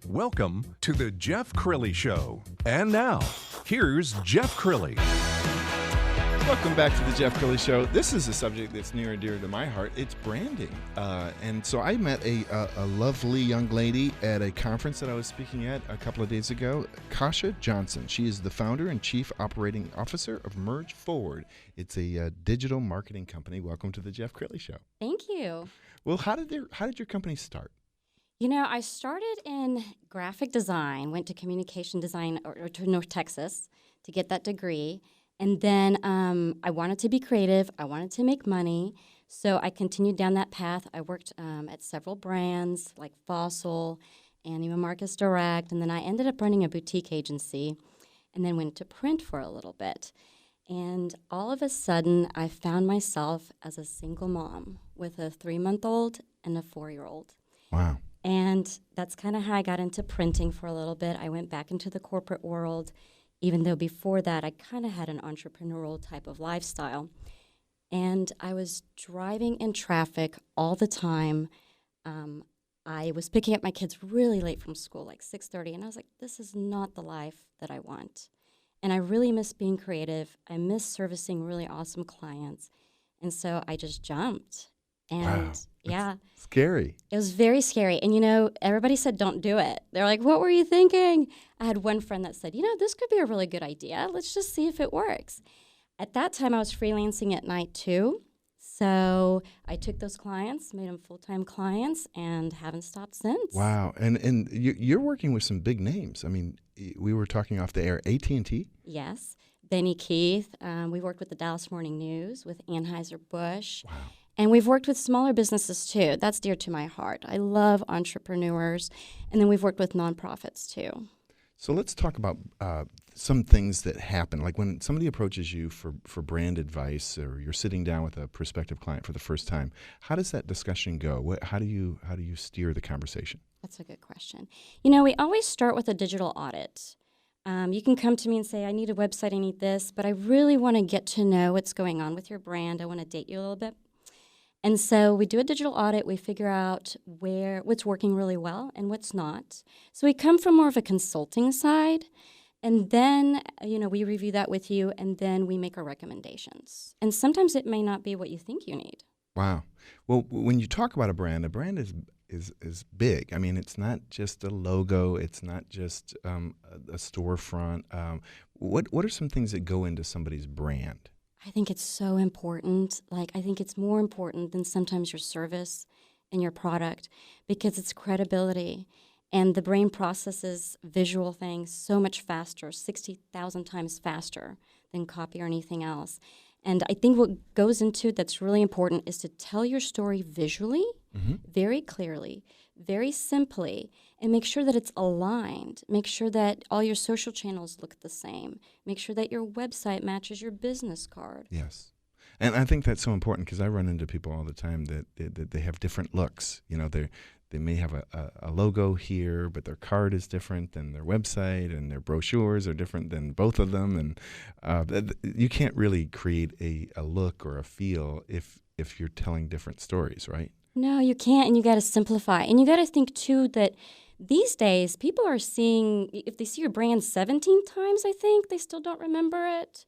Welcome to the Jeff Crilley Show. And now, here's Jeff Crilley. Welcome back to the Jeff Crilley Show. This is a subject that's near and dear to my heart. It's branding. And so I met a lovely young lady at a conference that I was speaking at a couple of days ago, Kasia Johnson. She is the founder and chief operating officer of Merge Forward. It's a digital marketing company. Welcome to the Jeff Crilley Show. Thank you. Well, how did your company start? You know, I started in graphic design, went to communication design or to North Texas to get that degree. And then I wanted to be creative. I wanted to make money. So I continued down that path. I worked at several brands like Fossil and Neiman Marcus Direct. And then I ended up running a boutique agency and then went to print for a little bit. And all of a sudden, I found myself as a single mom with a 3-month-old and a 4-year-old. Wow. And that's kind of how I got into printing for a little bit. I went back into the corporate world, even though before that I kind of had an entrepreneurial type of lifestyle. And I was driving in traffic all the time. I was picking up my kids really late from school, like 6:30, and I was like, this is not the life that I want. And I really miss being creative. I miss servicing really awesome clients. And so I just jumped. And wow. yeah. That's scary. It was very scary. And, you know, everybody said, don't do it. They're like, what were you thinking? I had one friend that said, you know, this could be a really good idea. Let's just see if it works. At that time, I was freelancing at night, too. So I took those clients, made them full-time clients, and haven't stopped since. Wow. And you're working with some big names. I mean, we were talking off the air, AT&T? Yes. Benny Keith. We worked with the Dallas Morning News, with Anheuser-Busch. Wow. And we've worked with smaller businesses, too. That's dear to my heart. I love entrepreneurs. And then we've worked with nonprofits, too. So let's talk about some things that happen. Like when somebody approaches you for brand advice, or you're sitting down with a prospective client for the first time, how does that discussion go? How do you steer the conversation? That's a good question. You know, we always start with a digital audit. You can come to me and say, I need a website, I need this, but I really want to get to know what's going on with your brand. I want to date you a little bit. And so we do a digital audit. We figure out what's working really well and what's not. So we come from more of a consulting side, and then we review that with you, and then we make our recommendations. And sometimes it may not be what you think you need. Wow. Well, when you talk about a brand is big. I mean, it's not just a logo. It's not just a storefront. What are some things that go into somebody's brand? I think it's so important. Like, I think it's more important than sometimes your service and your product, because it's credibility. And the brain processes visual things so much faster, 60,000 times faster than copy or anything else. And I think what goes into it that's really important is to tell your story visually, very clearly, very simply, and make sure that it's aligned. Make sure that all your social channels look the same. Make sure that your website matches your business card. Yes. And I think that's so important, because I run into people all the time that they have different looks. You know, they may have a logo here, but their card is different than their website, and their brochures are different than both of them. And you can't really create a look or a feel if you're telling different stories, right? No, you can't, and you got to simplify. And you got to think, too, that these days people are seeing, if they see your brand 17 times, I think, they still don't remember it.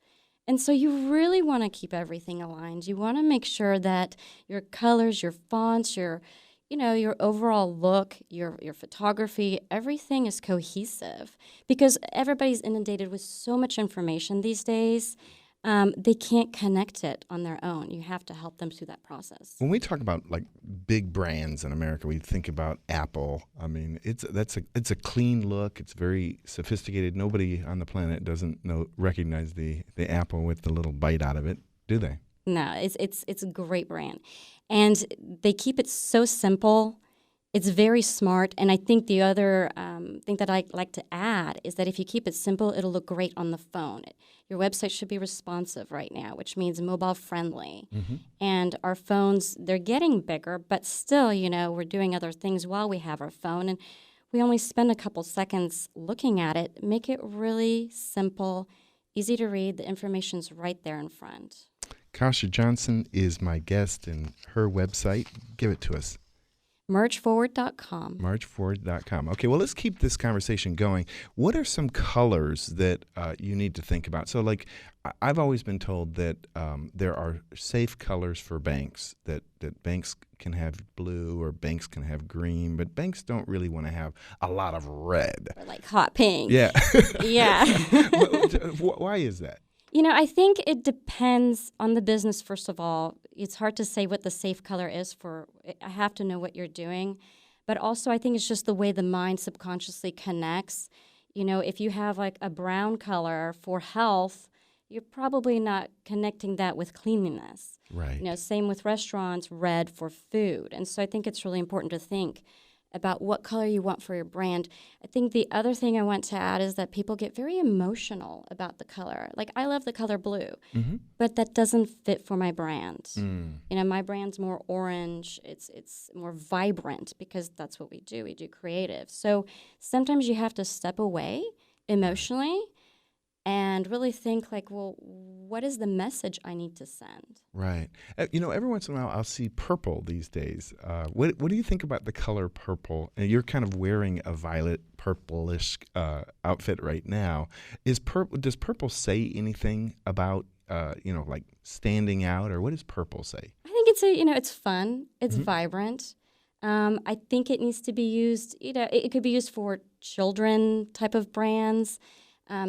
And so you really want to keep everything aligned. You want to make sure that your colors, your fonts, your overall look, your photography, everything is cohesive, because everybody's inundated with so much information these days. They can't connect it on their own. You have to help them through that process. When we talk about like big brands in America, we think about Apple. I mean, it's a clean look. It's very sophisticated. Nobody on the planet doesn't recognize the apple with the little bite out of it, do they? No, it's a great brand. And they keep it so simple. It's very smart. And I think the other thing that I like to add is that if you keep it simple, it'll look great on the phone. Your website should be responsive right now, which means mobile friendly. Mm-hmm. And our phones, they're getting bigger, but still, we're doing other things while we have our phone. And we only spend a couple seconds looking at it. Make it really simple, easy to read. The information's right there in front. Kasia Johnson is my guest, and her website, give it to us. Mergeforward.com. Marchforward.com. Okay, well, let's keep this conversation going. What are some colors that you need to think about? So, like, I've always been told that there are safe colors for banks, that banks can have blue or banks can have green, but banks don't really want to have a lot of red. Or like hot pink. Yeah. Yeah. Why is that? I think it depends on the business, first of all. It's hard to say what the safe color is for. I have to know what you're doing. But also, I think it's just the way the mind subconsciously connects. If you have like a brown color for health, you're probably not connecting that with cleanliness. Right. Same with restaurants, red for food. And so I think it's really important to think about what color you want for your brand. I think the other thing I want to add is that people get very emotional about the color. Like, I love the color blue, but that doesn't fit for my brand. My brand's more orange. It's more vibrant because that's what we do. We do creative. So sometimes you have to step away emotionally and really think like, well, what is the message I need to send? Right. Every once in a while I'll see purple these days. What do you think about the color purple? And you're kind of wearing a violet purplish outfit right now. Does purple say anything about like standing out, or what does purple say? I think it's fun. It's vibrant. I think it needs to be used. It could be used for children type of brands.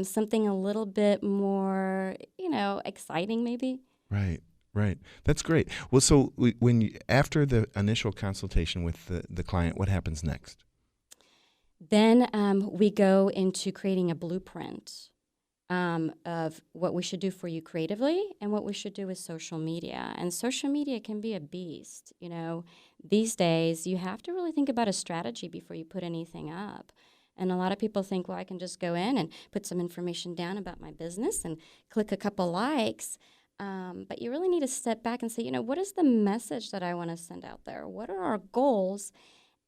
Something a little bit more, exciting maybe. Right. That's great. Well, so after the initial consultation with the client, what happens next? Then we go into creating a blueprint of what we should do for you creatively and what we should do with social media. And social media can be a beast. These days you have to really think about a strategy before you put anything up. And a lot of people think, well, I can just go in and put some information down about my business and click a couple likes. But you really need to step back and say, what is the message that I want to send out there? What are our goals?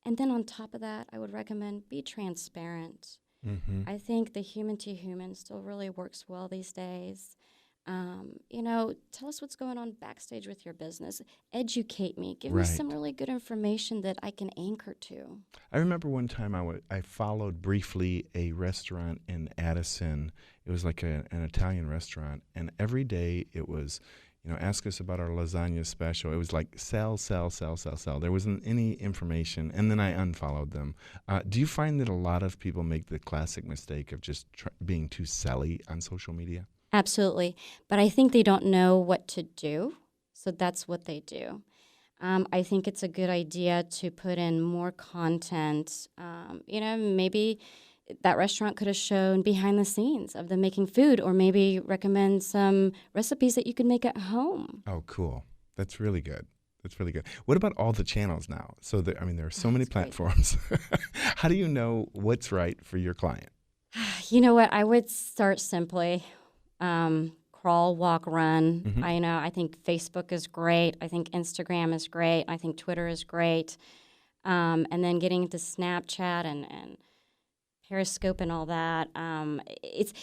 And then on top of that, I would recommend be transparent. I think the human-to-human still really works well these days. Tell us what's going on backstage with your business. Educate me. Give me some really good information that I can anchor to. I remember one time I followed briefly a restaurant in Addison. It was like an Italian restaurant, and every day it was, ask us about our lasagna special. It was like sell. There wasn't any information, and then I unfollowed them. Do you find that a lot of people make the classic mistake of just being too selly on social media? Absolutely. But I think they don't know what to do, so that's what they do. I think it's a good idea to put in more content. Maybe that restaurant could have shown behind the scenes of them making food, or maybe recommend some recipes that you can make at home. Oh, cool. That's really good. What about all the channels now? So, there are so many platforms. How do you know what's right for your client? You know what? I would start simply. Crawl, walk, run. I think Facebook is great. I think Instagram is great. I think Twitter is great. And then getting into Snapchat and Periscope and all that. It's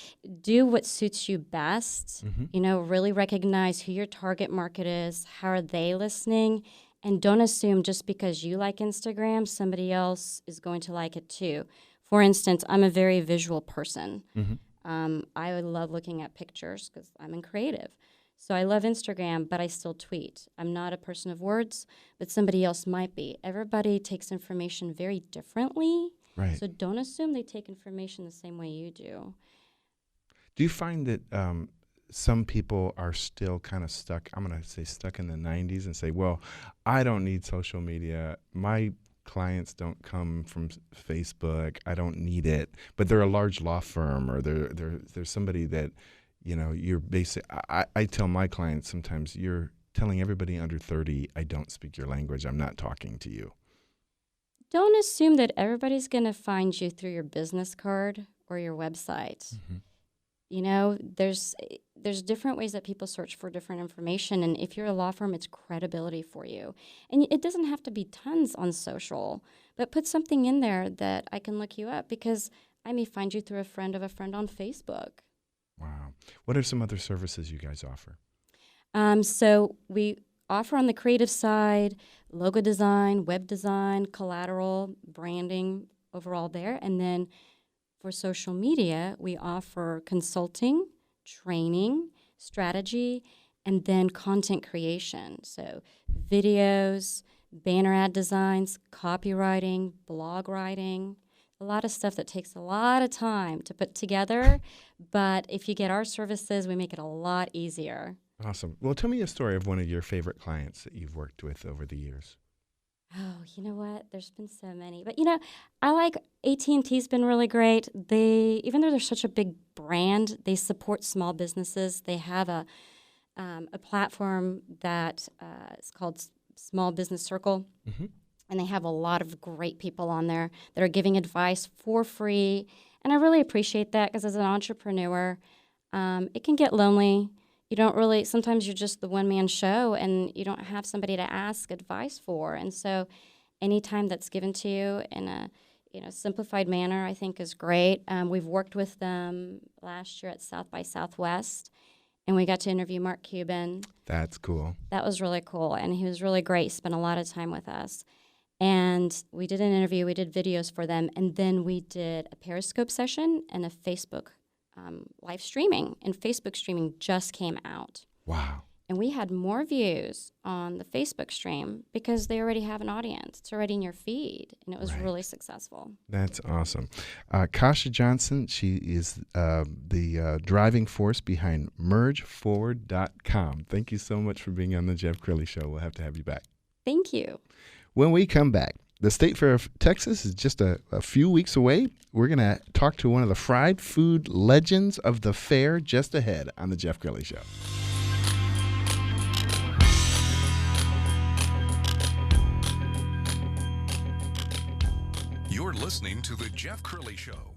do what suits you best. Really recognize who your target market is. How are they listening? And don't assume just because you like Instagram, somebody else is going to like it too. For instance, I'm a very visual person. I would love looking at pictures because I'm in creative. So I love Instagram, but I still tweet. I'm not a person of words, but somebody else might be. Everybody takes information very differently. Right. So don't assume they take information the same way you do. Do you find that some people are still kind of stuck, I'm going to say stuck in the 90s and say, well, I don't need social media. My clients don't come from Facebook. I don't need it. But they're a large law firm, or there's somebody that, you're basic. I tell my clients sometimes, you're telling everybody under 30, I don't speak your language. I'm not talking to you. Don't assume that everybody's going to find you through your business card or your website. There's different ways that people search for different information. And if you're a law firm, it's credibility for you. And it doesn't have to be tons on social, but put something in there that I can look you up, because I may find you through a friend of a friend on Facebook. Wow. What are some other services you guys offer? So we offer on the creative side, logo design, web design, collateral, branding overall there. And then for social media, we offer consulting, training, strategy, and then content creation. So videos, banner ad designs, copywriting, blog writing, a lot of stuff that takes a lot of time to put together. But if you get our services, we make it a lot easier. Awesome. Well, tell me a story of one of your favorite clients that you've worked with over the years. Oh, you know what? There's been so many. But, I like AT&T's been really great. Even though they're such a big brand, they support small businesses. They have a platform that is called Small Business Circle. Mm-hmm. And they have a lot of great people on there that are giving advice for free. And I really appreciate that because as an entrepreneur, it can get lonely. You don't really, sometimes you're just the one-man show and you don't have somebody to ask advice for. And so any time that's given to you in a simplified manner, I think is great. We've worked with them last year at South by Southwest, and we got to interview Mark Cuban. That's cool. That was really cool, and he was really great. He spent a lot of time with us. And we did an interview, we did videos for them, and then we did a Periscope session and a Facebook live streaming, and Facebook streaming just came out. Wow. And we had more views on the Facebook stream because they already have an audience. It's already in your feed, and it was really successful. That's awesome. Kasia Johnson, she is the driving force behind mergeforward.com. Thank you so much for being on the Jeff Crilley Show. We'll have to have you back. Thank you. When we come back, the State Fair of Texas is just a few weeks away. We're going to talk to one of the fried food legends of the fair just ahead on The Jeff Crilley Show. You're listening to The Jeff Crilley Show.